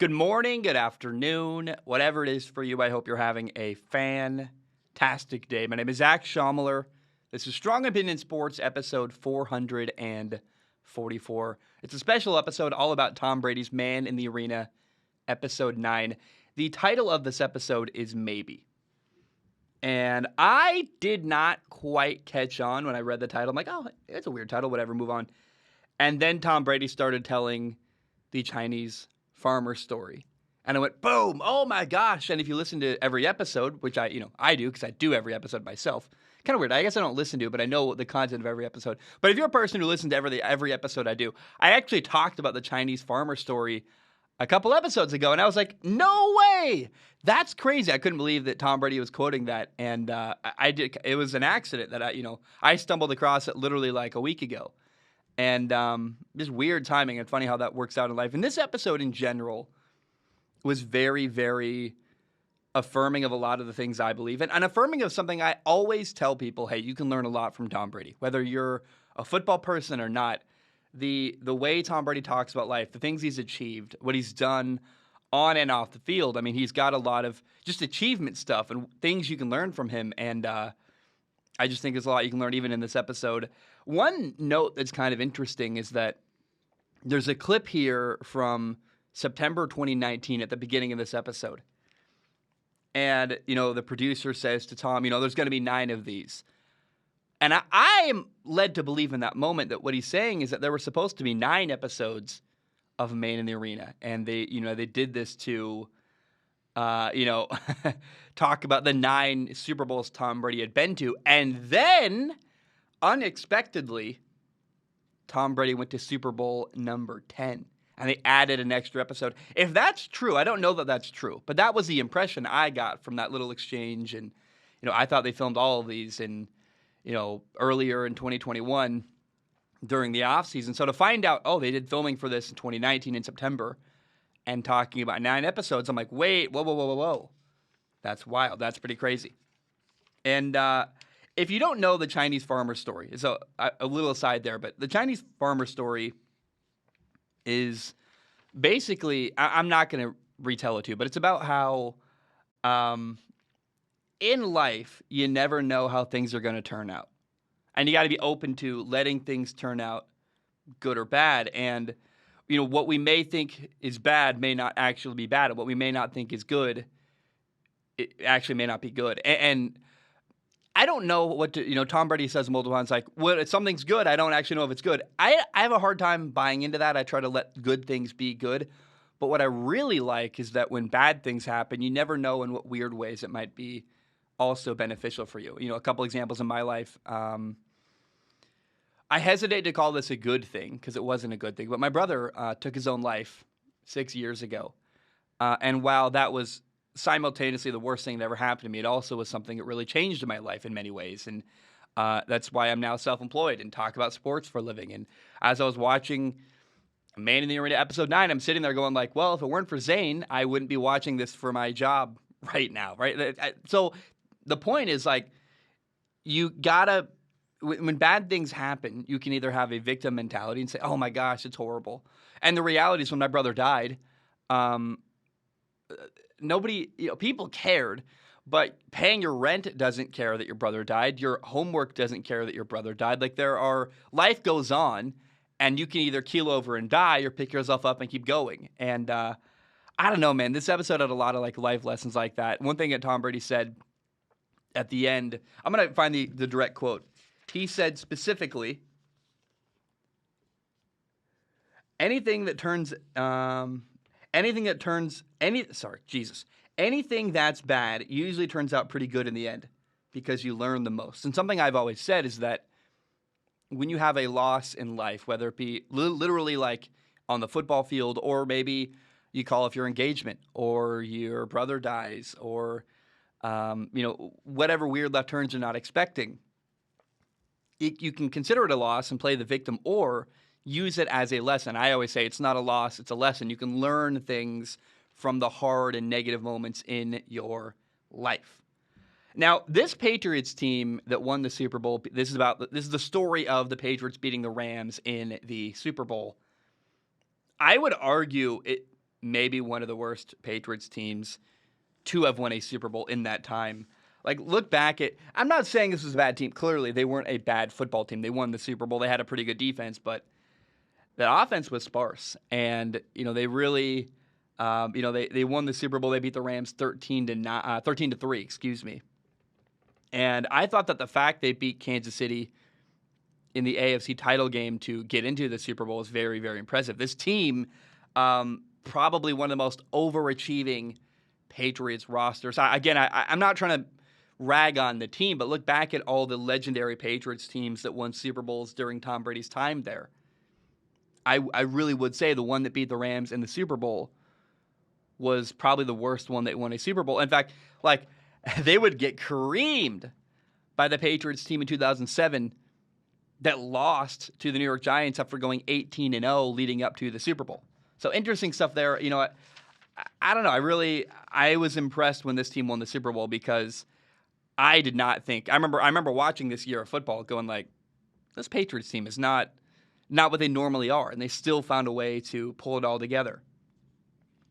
Good morning, good afternoon, whatever it is for you. I hope you're having a fantastic day. My name is Zach Schomler. This is Strong Opinion Sports, episode 444. It's a special episode all about Tom Brady's Man in the Arena, episode 9. The title of this episode is Maybe. And I did not quite catch on when I read the title. I'm like, oh, it's a weird title, whatever, move on. And then Tom Brady started telling the Chinese farmer story. And I went, boom, oh my gosh. And if you listen to every episode, which I do because I do every episode myself. Kind of weird. I guess I don't listen to it, but I know the content of every episode. But if you're a person who listens to every episode I do, I actually talked about the Chinese farmer story a couple episodes ago, and I was like, no way! That's crazy. I couldn't believe that Tom Brady was quoting that, and I did. It was an accident that I stumbled across it literally like a week ago. And just weird timing, and funny how that works out in life. And this episode in general was very, very affirming of a lot of the things I believe in, and affirming of something I always tell people, hey, you can learn a lot from Tom Brady. Whether you're a football person or not, the way Tom Brady talks about life, the things he's achieved, what he's done on and off the field, I mean, he's got a lot of just achievement stuff and things you can learn from him, and I just think there's a lot you can learn even in this episode. One note that's kind of interesting is that there's a clip here from September 2019 at the beginning of this episode. And, the producer says to Tom, there's going to be 9 of these. And I am led to believe in that moment that what he's saying is that there were supposed to be 9 episodes of Man in the Arena. And they did this to talk about the 9 Super Bowls Tom Brady had been to. And then, unexpectedly, Tom Brady went to Super Bowl number 10. And they added an extra episode. If that's true, I don't know that that's true. But that was the impression I got from that little exchange. And, I thought they filmed all of these earlier in 2021 during the offseason. So to find out, they did filming for this in 2019 in September, and talking about 9 episodes, I'm like, wait, whoa. That's wild. That's pretty crazy. And if you don't know the Chinese farmer story, it's a little aside there, but the Chinese farmer story is basically, I'm not going to retell it to you, but it's about how in life, you never know how things are going to turn out. And you got to be open to letting things turn out good or bad. And what we may think is bad may not actually be bad. And what we may not think is good, it actually may not be good. And I don't know what to, Tom Brady says multiple times, like, well, if something's good, I don't actually know if it's good. I have a hard time buying into that. I try to let good things be good. But what I really like is that when bad things happen, you never know in what weird ways it might be also beneficial for you. A couple examples in my life. I hesitate to call this a good thing because it wasn't a good thing, but my brother took his own life 6 years ago. And while that was simultaneously the worst thing that ever happened to me, it also was something that really changed in my life in many ways. And that's why I'm now self-employed and talk about sports for a living. And as I was watching Man in the Arena episode 9, I'm sitting there going like, well, if it weren't for Zane, I wouldn't be watching this for my job right now, right? So the point is, like, you gotta, when bad things happen, you can either have a victim mentality and say, oh my gosh, it's horrible. And the reality is when my brother died, nobody, people cared, but paying your rent doesn't care that your brother died. Your homework doesn't care that your brother died. Like, life goes on, and you can either keel over and die or pick yourself up and keep going. And I don't know, man, this episode had a lot of like life lessons like that. One thing that Tom Brady said at the end, I'm going to find the direct quote. He said specifically, anything that's bad usually turns out pretty good in the end because you learn the most. And something I've always said is that when you have a loss in life, whether it be literally like on the football field, or maybe you call off your engagement, or your brother dies, or whatever weird left turns you're not expecting, you can consider it a loss and play the victim, or use it as a lesson. I always say it's not a loss, it's a lesson. You can learn things from the hard and negative moments in your life. Now, this Patriots team that won the Super Bowl, this is the story of the Patriots beating the Rams in the Super Bowl. I would argue maybe one of the worst Patriots teams to have won a Super Bowl in that time. Like, look back at, I'm not saying this was a bad team. Clearly, they weren't a bad football team. They won the Super Bowl. They had a pretty good defense, but the offense was sparse. And, they really, they won the Super Bowl. They beat the Rams 13-3, excuse me. And I thought that the fact they beat Kansas City in the AFC title game to get into the Super Bowl is very, very impressive. This team, probably one of the most overachieving Patriots rosters. I'm not trying to rag on the team, but look back at all the legendary Patriots teams that won Super Bowls during Tom Brady's time there. I really would say the one that beat the Rams in the Super Bowl was probably the worst one that won a Super Bowl. In fact, they would get creamed by the Patriots team in 2007 that lost to the New York Giants after going 18-0 leading up to the Super Bowl. So interesting stuff there. I don't know. I was impressed when this team won the Super Bowl because I did not think. I remember watching this year of football going like, this Patriots team is not what they normally are, and they still found a way to pull it all together.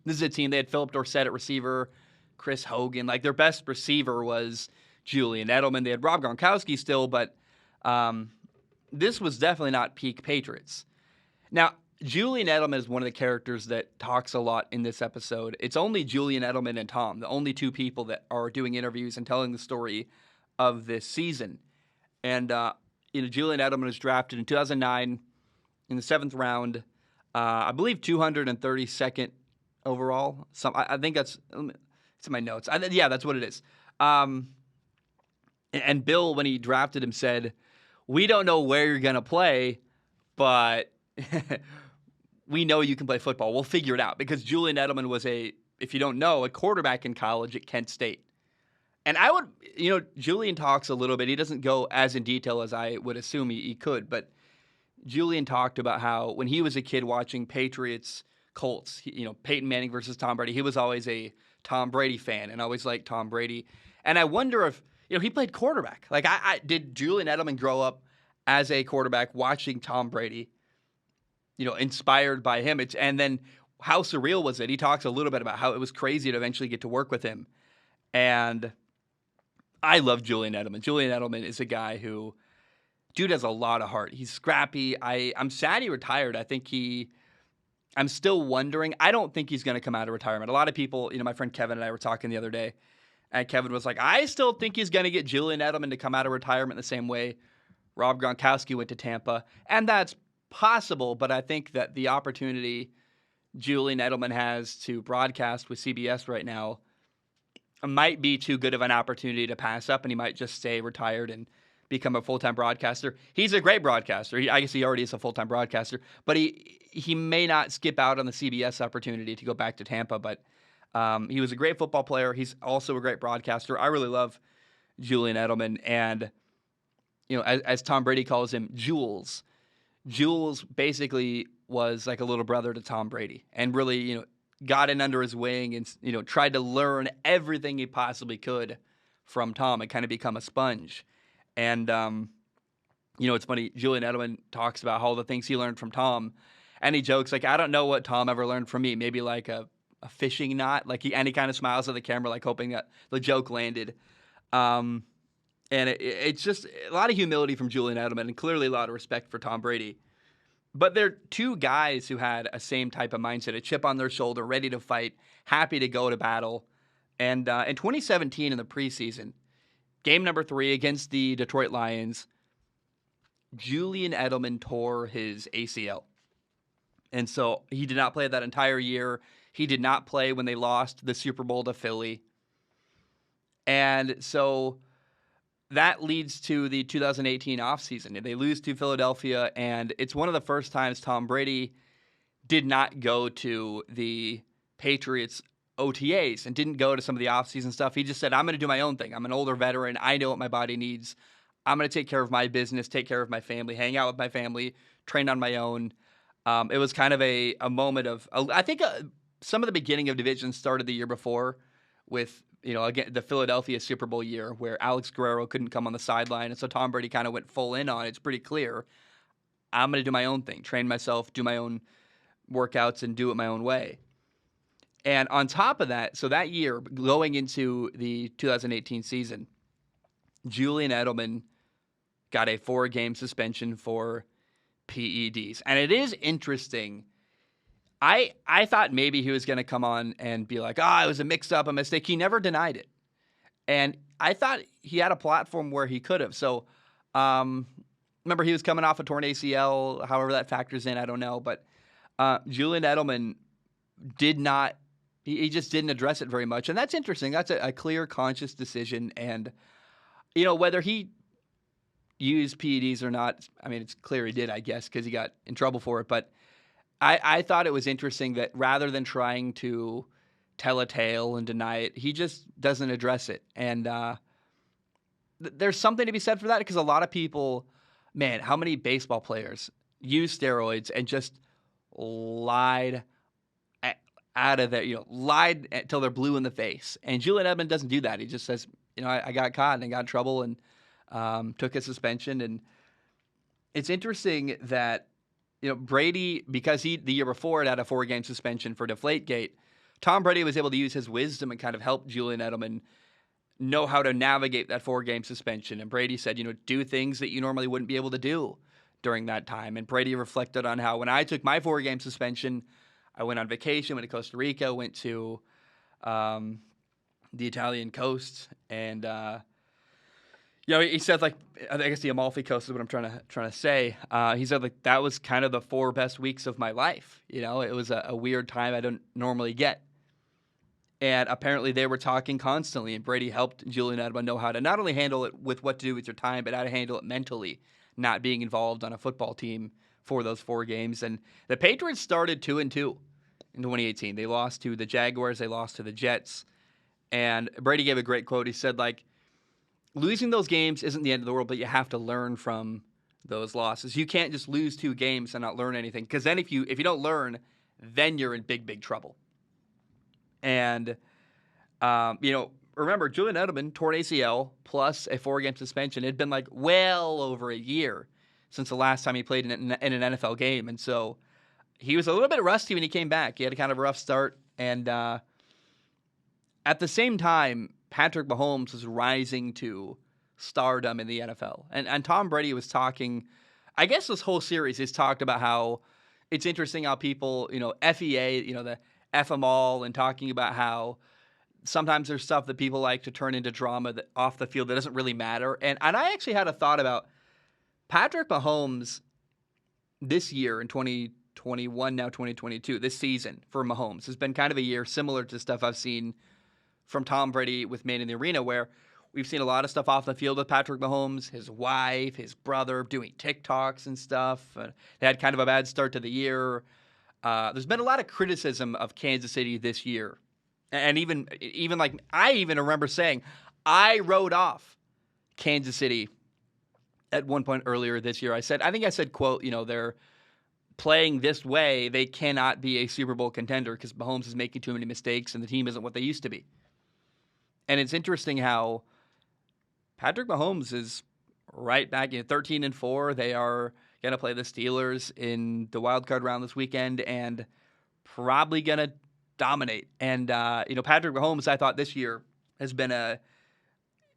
This is a team, they had Philip Dorsett at receiver, Chris Hogan. Like, their best receiver was Julian Edelman. They had Rob Gronkowski still, but this was definitely not peak Patriots. Now, Julian Edelman is one of the characters that talks a lot in this episode. It's only Julian Edelman and Tom, the only two people that are doing interviews and telling the story of this season. And, Julian Edelman was drafted in 2009 in the 7th round, I believe 232nd overall. I think it's in my notes. That's what it is. And Bill, when he drafted him, said, "We don't know where you're going to play, but we know you can play football. We'll figure it out." Because Julian Edelman was if you don't know, a quarterback in college at Kent State. And Julian talks a little bit. He doesn't go as in detail as I would assume he could, but Julian talked about how when he was a kid watching Patriots Colts, Peyton Manning versus Tom Brady, he was always a Tom Brady fan and always liked Tom Brady. And I wonder if, he played quarterback. Like, did Julian Edelman grow up as a quarterback watching Tom Brady, inspired by him? And then how surreal was it? He talks a little bit about how it was crazy to eventually get to work with him. And I love Julian Edelman. Julian Edelman is a guy who, dude has a lot of heart. He's scrappy. I'm sad he retired. I'm still wondering. I don't think he's going to come out of retirement. A lot of people, my friend Kevin and I were talking the other day, and Kevin was like, I still think he's going to get Julian Edelman to come out of retirement the same way Rob Gronkowski went to Tampa. And that's possible, but I think that the opportunity Julian Edelman has to broadcast with CBS right now might be too good of an opportunity to pass up, and he might just stay retired and become a full-time broadcaster. He's a great broadcaster. I guess he already is a full-time broadcaster, but he may not skip out on the CBS opportunity to go back to Tampa, but he was a great football player. He's also a great broadcaster. I really love Julian Edelman, and as Tom Brady calls him, Jules. Jules basically was like a little brother to Tom Brady, and really, got in under his wing and tried to learn everything he possibly could from Tom and kind of become a sponge. And, it's funny, Julian Edelman talks about all the things he learned from Tom, and he jokes, like, I don't know what Tom ever learned from me, maybe like a fishing knot, and he kind of smiles at the camera, like hoping that the joke landed. And it's just a lot of humility from Julian Edelman, and clearly a lot of respect for Tom Brady. But they're two guys who had a same type of mindset, a chip on their shoulder, ready to fight, happy to go to battle. And in 2017 in the preseason, game number 3 against the Detroit Lions, Julian Edelman tore his ACL. And so he did not play that entire year. He did not play when they lost the Super Bowl to Philly. And so that leads to the 2018 offseason. They lose to Philadelphia, and it's one of the first times Tom Brady did not go to the Patriots OTAs and didn't go to some of the offseason stuff. He just said, I'm going to do my own thing. I'm an older veteran. I know what my body needs. I'm going to take care of my business, take care of my family, hang out with my family, train on my own. It was kind of a moment of, I think some of the beginning of divisions started the year before with, again, the Philadelphia Super Bowl year where Alex Guerrero couldn't come on the sideline. And so Tom Brady kind of went full in on it. It's pretty clear. I'm going to do my own thing, train myself, do my own workouts, and do it my own way. And on top of that, so that year, going into the 2018 season, Julian Edelman got a 4-game suspension for PEDs. And it is interesting. I thought maybe he was going to come on and be like, it was a mix-up, a mistake. He never denied it. And I thought he had a platform where he could have. So, remember, he was coming off a torn ACL, however that factors in, I don't know. But Julian Edelman did not, he just didn't address it very much. And that's interesting. That's a clear, conscious decision. And, whether he used PEDs or not, I mean, it's clear he did, I guess, because he got in trouble for it. But I thought it was interesting that rather than trying to tell a tale and deny it, he just doesn't address it. And there's something to be said for that, because a lot of people, man, how many baseball players use steroids and just lied out of their, lied until they're blue in the face. And Julian Edelman doesn't do that. He just says, I got caught and got in trouble and took a suspension. And it's interesting that, Brady, because the year before had a 4-game suspension for Deflategate, Tom Brady was able to use his wisdom and kind of help Julian Edelman know how to navigate that 4-game suspension. And Brady said, do things that you normally wouldn't be able to do during that time. And Brady reflected on how when I took my 4-game suspension, I went on vacation, went to Costa Rica, went to the Italian coast, and he said, like, I guess the Amalfi Coast is what I'm trying to say. He said, like, that was kind of the 4 best weeks of my life. It was a weird time I don't normally get. And apparently they were talking constantly, and Brady helped Julian Edelman know how to not only handle it with what to do with your time, but how to handle it mentally, not being involved on a football team for those 4 games. And the Patriots started 2-2 in 2018. They lost to the Jaguars. They lost to the Jets. And Brady gave a great quote. He said, like, losing those games isn't the end of the world, but you have to learn from those losses. You can't just lose 2 games and not learn anything, because then if you don't learn, then you're in big, big trouble. And, remember, Julian Edelman, torn ACL plus a 4-game suspension. It had been like well over a year since the last time he played in an NFL game. And so he was a little bit rusty when he came back. He had a kind of a rough start. And at the same time, Patrick Mahomes was rising to stardom in the NFL. And Tom Brady was talking, I guess this whole series has talked about how it's interesting how people, FEA, the F them all, and talking about how sometimes there's stuff that people like to turn into drama that off the field that doesn't really matter. And I actually had a thought about Patrick Mahomes this year in 2021, now 2022, this season for Mahomes has been kind of a year similar to stuff I've seen from Tom Brady with Man in the Arena, where we've seen a lot of stuff off the field with Patrick Mahomes, his wife, his brother doing TikToks and stuff. They had kind of a bad start to the year. There's been a lot of criticism of Kansas City this year. And even like, I even remember saying, I wrote off Kansas City at one point earlier this year. I think I said, quote, they're playing this way, they cannot be a Super Bowl contender because Mahomes is making too many mistakes and the team isn't what they used to be. And it's interesting how Patrick Mahomes is right back in 13-4. They are going to play the Steelers in the wild card round this weekend and probably going to dominate. And, Patrick Mahomes, I thought this year has been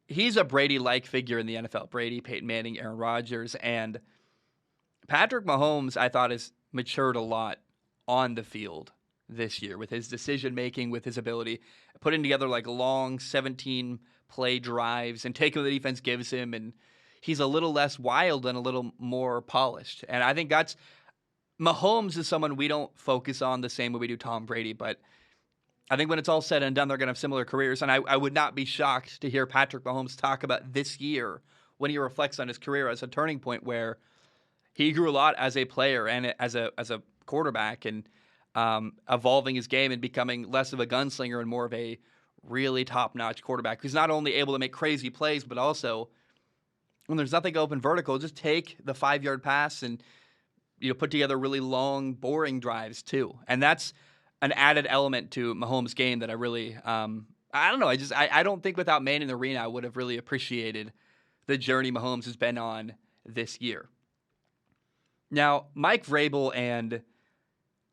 he's a Brady-like figure in the NFL. Brady, Peyton Manning, Aaron Rodgers. And Patrick Mahomes, I thought, has matured a lot on the field this year with his decision-making, with his ability, putting together like long 17-play drives and taking what the defense gives him. And he's a little less wild and a little more polished. And I think Mahomes is someone we don't focus on the same way we do Tom Brady, but I think when it's all said and done, they're going to have similar careers. And I would not be shocked to hear Patrick Mahomes talk about this year when he reflects on his career as a turning point where he grew a lot as a player and as a quarterback, and evolving his game and becoming less of a gunslinger and more of a really top-notch quarterback who's not only able to make crazy plays, but also when there's nothing open vertical, just take the 5-yard pass and put together really long, boring drives too. And that's an added element to Mahomes' game that I really, I don't know. I don't think without Man in the Arena, I would have really appreciated the journey Mahomes has been on this year. Now, Mike Vrabel and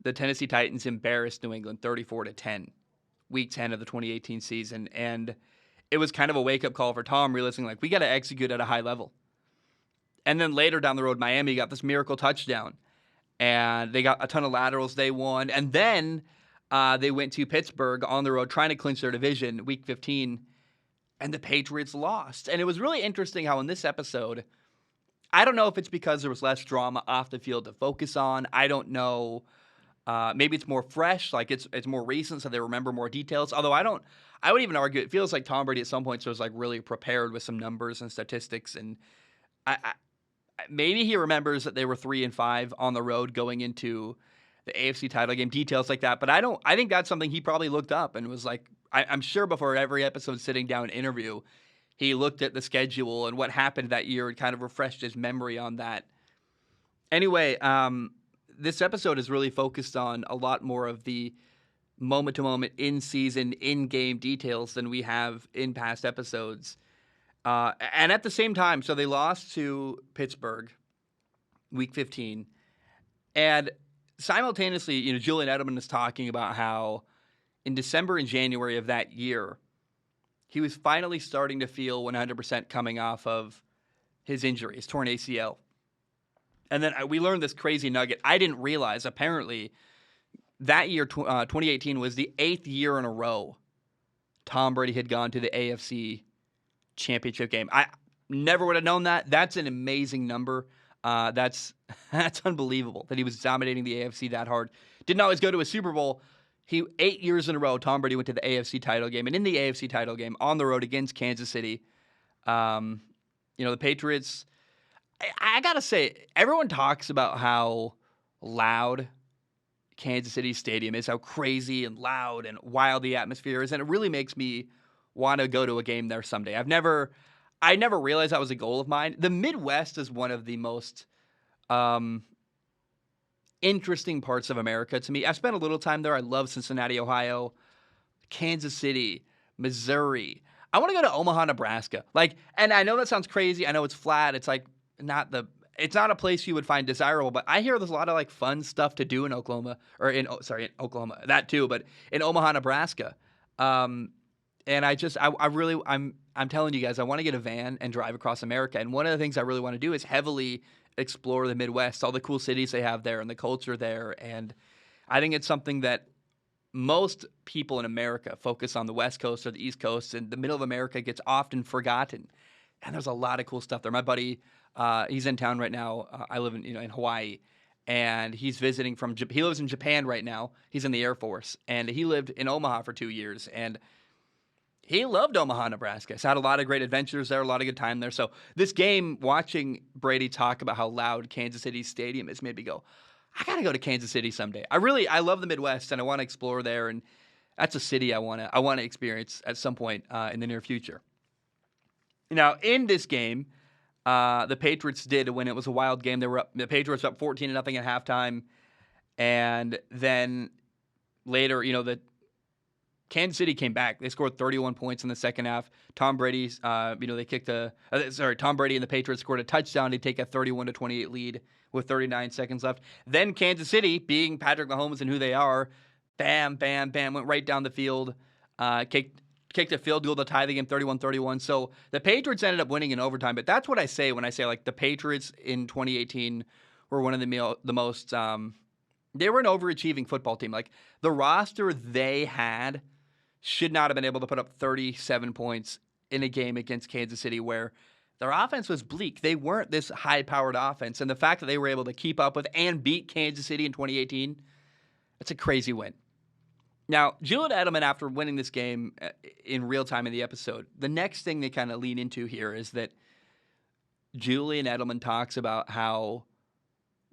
the Tennessee Titans embarrassed New England 34-10 week 10 of the 2018 season. And it was kind of a wake-up call for Tom, realizing, like, we got to execute at a high level. And then later down the road, Miami got this miracle touchdown. And they got a ton of laterals they won. And then they went to Pittsburgh on the road trying to clinch their division, week 15, and the Patriots lost. And it was really interesting how in this episode, I don't know if it's because there was less drama off the field to focus on. I don't know. Maybe it's more fresh, like it's more recent, so they remember more details. Although I would even argue it feels like Tom Brady at some points was like really prepared with some numbers and statistics, and maybe he remembers that they were 3-5 on the road going into the AFC title game, details like that. But I think that's something he probably looked up and was like, I'm sure before every episode sitting down interview, he looked at the schedule and what happened that year and kind of refreshed his memory on that. Anyway, this episode is really focused on a lot more of the moment-to-moment, in-season, in-game details than we have in past episodes. And at the same time, so they lost to Pittsburgh, week 15, and simultaneously, Julian Edelman is talking about how in December and January of that year, he was finally starting to feel 100% coming off of his injury, his torn ACL. And then we learned this crazy nugget. I didn't realize, apparently, that year, 2018, was the 8th year in a row Tom Brady had gone to the AFC Championship game. I never would have known that. That's an amazing number. That's unbelievable that he was dominating the AFC that hard. Didn't always go to a Super Bowl. 8 years in a row, Tom Brady went to the AFC title game. And in the AFC title game, on the road against Kansas City, the Patriots, I got to say, everyone talks about how loud Kansas City Stadium is, how crazy and loud and wild the atmosphere is, and it really makes me want to go to a game there someday. I never realized that was a goal of mine. The Midwest is one of the most interesting parts of America to me. I've spent a little time there. I love Cincinnati, Ohio, Kansas City, Missouri. I want to go to Omaha, Nebraska. And I know that sounds crazy. I know it's flat. It's like it's not a place you would find desirable, but I hear there's a lot of fun stuff to do in Oklahoma, in Oklahoma, that too, but in Omaha, Nebraska. And I'm telling you guys, I want to get a van and drive across America. And one of the things I really want to do is heavily explore the Midwest, all the cool cities they have there and the culture there. And I think it's something that most people in America focus on the West Coast or the East Coast, and the middle of America gets often forgotten. And there's a lot of cool stuff there. My buddy, he's in town right now. I live in Hawaii, and he's visiting he lives in Japan right now. He's in the Air Force, and he lived in Omaha for 2 years, and he loved Omaha, Nebraska. He's had a lot of great adventures there, a lot of good time there. So this game, watching Brady talk about how loud Kansas City Stadium is, made me go, I got to go to Kansas City someday. I love the Midwest, and I want to explore there, and that's a city I want to experience at some point in the near future. Now, in this game, the Patriots did win. It was a wild game. The Patriots were up 14-0 at halftime, and then later, the Kansas City came back. They scored 31 points in the second half. Tom Brady, Tom Brady and the Patriots scored a touchdown to take a 31-28 lead with 39 seconds left. Then Kansas City, being Patrick Mahomes and who they are, bam, bam, bam, went right down the field, kicked a field goal to tie the game 31-31. So the Patriots ended up winning in overtime. But that's what I say when I say the Patriots in 2018 were one of the most. They were an overachieving football team. The roster they had should not have been able to put up 37 points in a game against Kansas City where their offense was bleak. They weren't this high-powered offense. And the fact that they were able to keep up with and beat Kansas City in 2018, that's a crazy win. Now, Julian Edelman, after winning this game in real time in the episode, the next thing they kind of lean into here is that Julian Edelman talks about how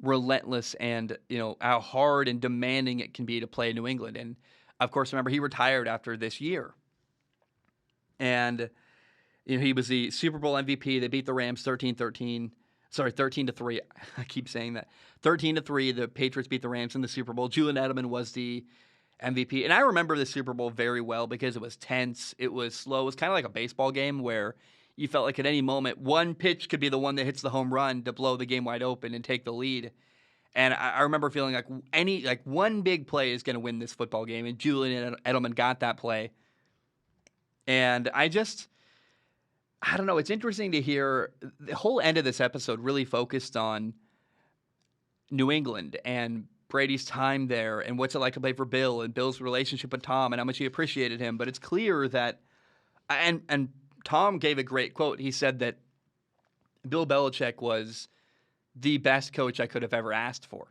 relentless and, how hard and demanding it can be to play in New England. And, of course, remember, he retired after this year. And, he was the Super Bowl MVP. They beat the Rams 13-3. I keep saying that. 13-3, the Patriots beat the Rams in the Super Bowl. Julian Edelman was the MVP. And I remember the Super Bowl very well because it was tense. It was slow. It was kind of like a baseball game where you felt like at any moment, one pitch could be the one that hits the home run to blow the game wide open and take the lead. And I remember feeling like one big play is going to win this football game, and Julian Edelman got that play. And I don't know. It's interesting to hear the whole end of this episode really focused on New England and Brady's time there and what's it like to play for Bill and Bill's relationship with Tom and how much he appreciated him. But it's clear that, and Tom gave a great quote. He said that Bill Belichick was the best coach I could have ever asked for.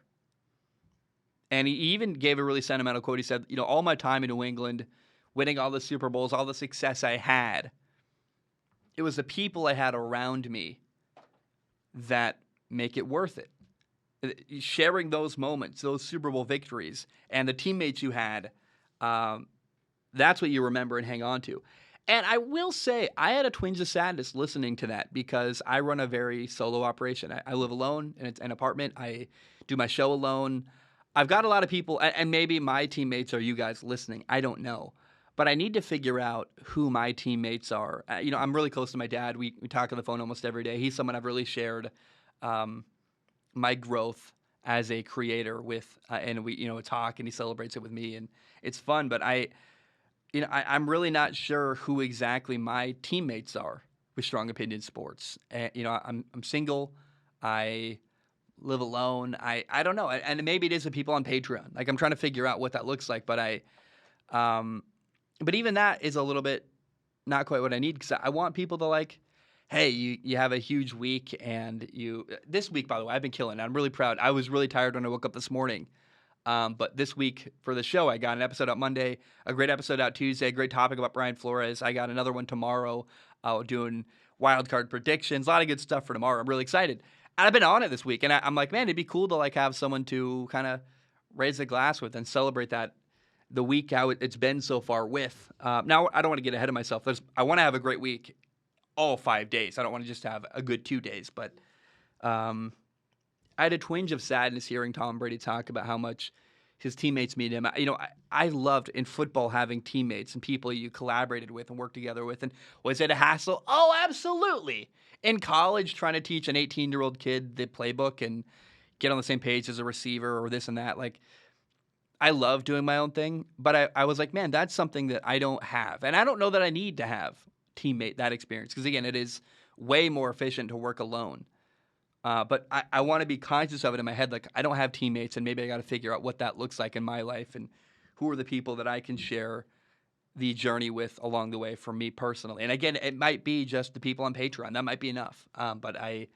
And he even gave a really sentimental quote. He said, all my time in New England, winning all the Super Bowls, all the success I had, it was the people I had around me that make it worth it. Sharing those moments, those Super Bowl victories, and the teammates you had, that's what you remember and hang on to. And I will say, I had a twinge of sadness listening to that because I run a very solo operation. I live alone in an apartment. I do my show alone. I've got a lot of people, and maybe my teammates are you guys listening. I don't know. But I need to figure out who my teammates are. I'm really close to my dad. We talk on the phone almost every day. He's someone I've really shared my growth as a creator with, and we talk, and he celebrates it with me, and it's fun. But I'm really not sure who exactly my teammates are with Strong Opinion Sports. I'm single. I live alone. I don't know, and maybe it is the people on Patreon. Like I'm trying to figure out what that looks like, but but even that is a little bit not quite what I need because I want people to hey, you have a huge week, and this week, by the way, I've been killing it. I'm really proud. I was really tired when I woke up this morning. But this week for the show, I got an episode out Monday, a great episode out Tuesday, a great topic about Brian Flores. I got another one tomorrow doing wild card predictions, a lot of good stuff for tomorrow. I'm really excited. And I've been on it this week, and I'm like, man, it'd be cool to have someone to kind of raise a glass with and celebrate the week how it's been so far with. Now, I don't want to get ahead of myself. I want to have a great week all 5 days. I don't want to just have a good 2 days, but I had a twinge of sadness hearing Tom Brady talk about how much his teammates mean him. I loved in football having teammates and people you collaborated with and worked together with. And was it a hassle? Oh, absolutely. In college, trying to teach an 18-year-old kid the playbook and get on the same page as a receiver or this and that, I love doing my own thing, but I was like, man, that's something that I don't have. And I don't know that I need to have that experience because, again, it is way more efficient to work alone. But I want to be conscious of it in my head. I don't have teammates, and maybe I got to figure out what that looks like in my life and who are the people that I can share the journey with along the way for me personally. And again, it might be just the people on Patreon. That might be enough. But I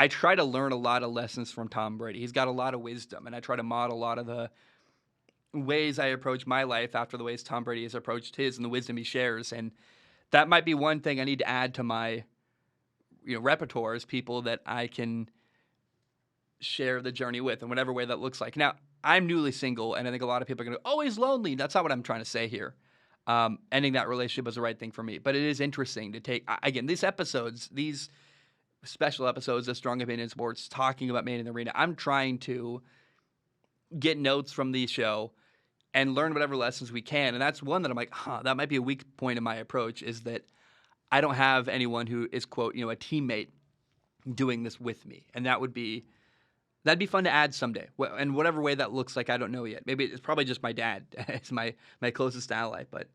try to learn a lot of lessons from Tom Brady. He's got a lot of wisdom, and I try to model a lot of the ways I approach my life after the ways Tom Brady has approached his and the wisdom he shares. And that might be one thing I need to add to my repertoire is people that I can share the journey with in whatever way that looks like. Now, I'm newly single, and I think a lot of people are going to go, oh, he's lonely. That's not what I'm trying to say here. Ending that relationship was the right thing for me. But it is interesting to take, again, these special episodes of Strong Opinion Sports talking about Man in the Arena, I'm trying to get notes from the show and learn whatever lessons we can. And that's one that I'm like, that might be a weak point in my approach is that I don't have anyone who is, quote, a teammate doing this with me. And that'd be fun to add someday. And whatever way that looks like, I don't know yet. Maybe it's probably just my dad. It's my closest ally. But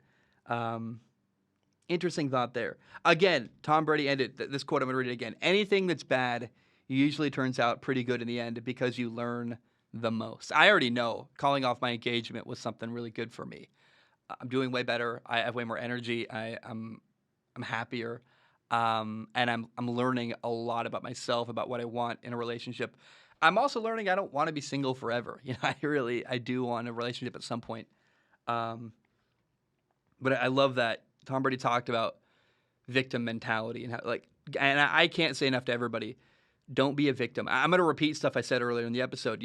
interesting thought there. Again, Tom Brady ended this quote. I'm going to read it again. Anything that's bad usually turns out pretty good in the end because you learn the most. I already know calling off my engagement was something really good for me. I'm doing way better. I have way more energy. I'm happier, and I'm learning a lot about myself, about what I want in a relationship. I'm also learning I don't want to be single forever. I do want a relationship at some point. But I love that Tom Brady talked about victim mentality and how, and I can't say enough to everybody. Don't be a victim. I'm going to repeat stuff I said earlier in the episode.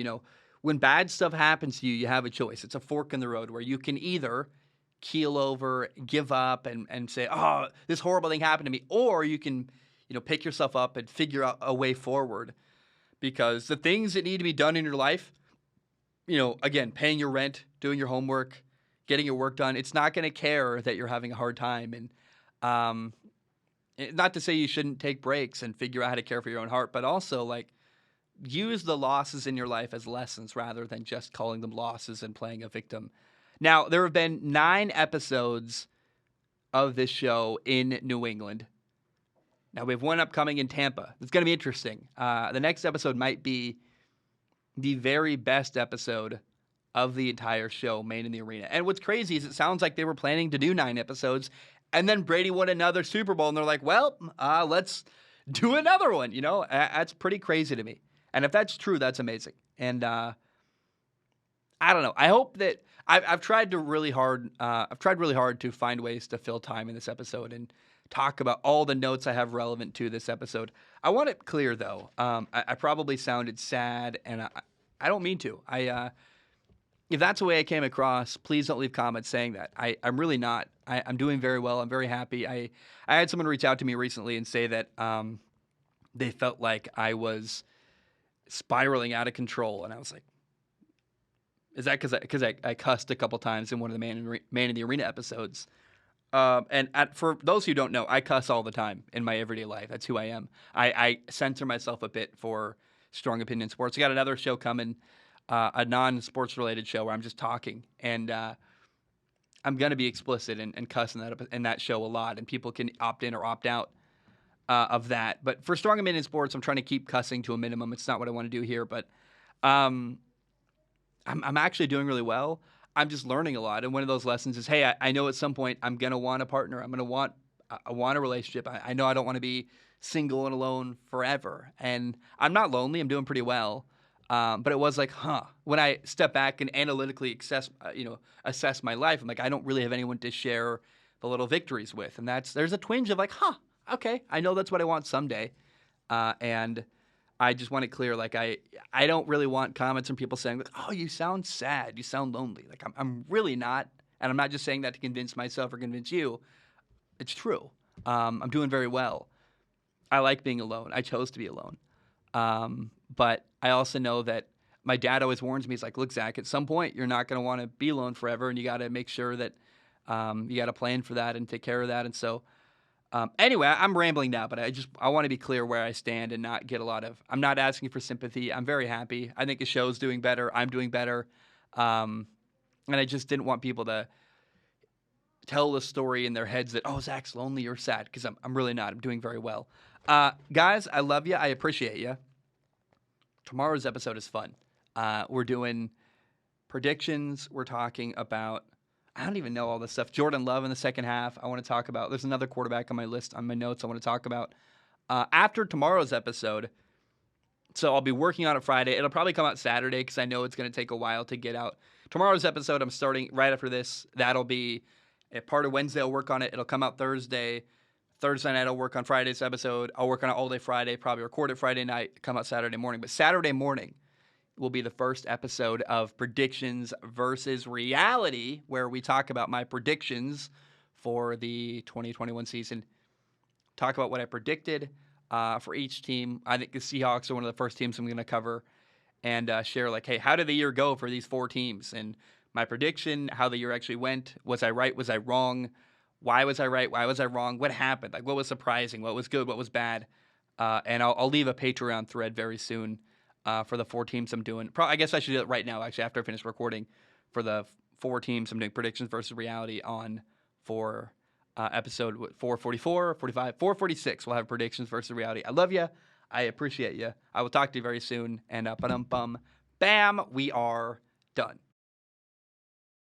When bad stuff happens to you, you have a choice. It's a fork in the road where you can either keel over, give up, and say, oh, this horrible thing happened to me. Or you can, pick yourself up and figure out a way forward. Because the things that need to be done in your life, again, paying your rent, doing your homework, getting your work done, it's not going to care that you're having a hard time. And not to say you shouldn't take breaks and figure out how to care for your own heart, but also, use the losses in your life as lessons rather than just calling them losses and playing a victim. Now, there have been 9 episodes of this show in New England. Now, we have one upcoming in Tampa. It's going to be interesting. The next episode might be the very best episode of the entire show, Made in the Arena. And what's crazy is it sounds like they were planning to do 9 episodes, and then Brady won another Super Bowl, and they're like, well, let's do another one. You know, that's pretty crazy to me. And if that's true, that's amazing. And I don't know. I hope that I've tried really hard to find ways to fill time in this episode and talk about all the notes I have relevant to this episode. I want it clear, though. I probably sounded sad, and I don't mean to. If that's the way I came across, please don't leave comments saying that. I'm really not. I'm doing very well. I'm very happy. I had someone reach out to me recently and say that they felt like I was spiraling out of control, and I was like, is that because I cussed a couple times in one of the Man in the Arena episodes? For those who don't know, I cuss all the time in my everyday life. That's who I am. I censor myself a bit for Strong Opinion Sports. I got another show coming, a non-sports related show where I'm just talking, and I'm going to be explicit and cuss in that show a lot, and people can opt in or opt out of that. But for Strong Opinion Sports, I'm trying to keep cussing to a minimum. It's not what I want to do here, but I'm actually doing really well. I'm just learning a lot. And one of those lessons is, hey, I know at some point I'm going to want a partner. I want a relationship. I know I don't want to be single and alone forever. And I'm not lonely. I'm doing pretty well. But it was like, when I step back and analytically assess my life, I'm like, I don't really have anyone to share the little victories with. And there's a twinge of like, okay, I know that's what I want someday. And I just want it clear, like I don't really want comments from people saying, like, oh, you sound sad, you sound lonely. Like I'm really not, and I'm not just saying that to convince myself or convince you. It's true. I'm doing very well. I like being alone. I chose to be alone. But I also know that my dad always warns me. He's like, look, Zach, at some point you're not going to want to be alone forever, and you got to make sure that you got to plan for that and take care of that. And so. Anyway, I'm rambling now, but I want to be clear where I stand and not get I'm not asking for sympathy. I'm very happy. I think the show's doing better. I'm doing better. And I just didn't want people to tell the story in their heads that, oh, Zach's lonely or sad, because I'm really not. I'm doing very well. Guys, I love you. I appreciate you. Tomorrow's episode is fun. We're doing predictions. We're talking about I don't even know all this stuff. Jordan Love in the second half. I want to talk about. There's another quarterback on my list, on my notes I want to talk about. After tomorrow's episode, so I'll be working on it Friday. It'll probably come out Saturday because I know it's going to take a while to get out. Tomorrow's episode, I'm starting right after this. That'll be a part of Wednesday. I'll work on it. It'll come out Thursday. Thursday night, I'll work on Friday's episode. I'll work on it all day Friday, probably record it Friday night, come out Saturday morning. But Saturday morning will be the first episode of Predictions versus Reality, where we talk about my predictions for the 2021 season. Talk about what I predicted for each team. I think the Seahawks are one of the first teams I'm going to cover and share, like, hey, how did the year go for these 4 teams? And my prediction, how the year actually went. Was I right? Was I wrong? Why was I right? Why was I wrong? What happened? Like, what was surprising? What was good? What was bad? And I'll leave a Patreon thread very soon for the 4 teams I'm doing. I guess I should do it right now, actually, after I finish recording. For the 4 teams I'm doing Predictions versus Reality on for episode 444, 45, 446. We'll have Predictions versus Reality. I love you. I appreciate you. I will talk to you very soon. And bam, we are done.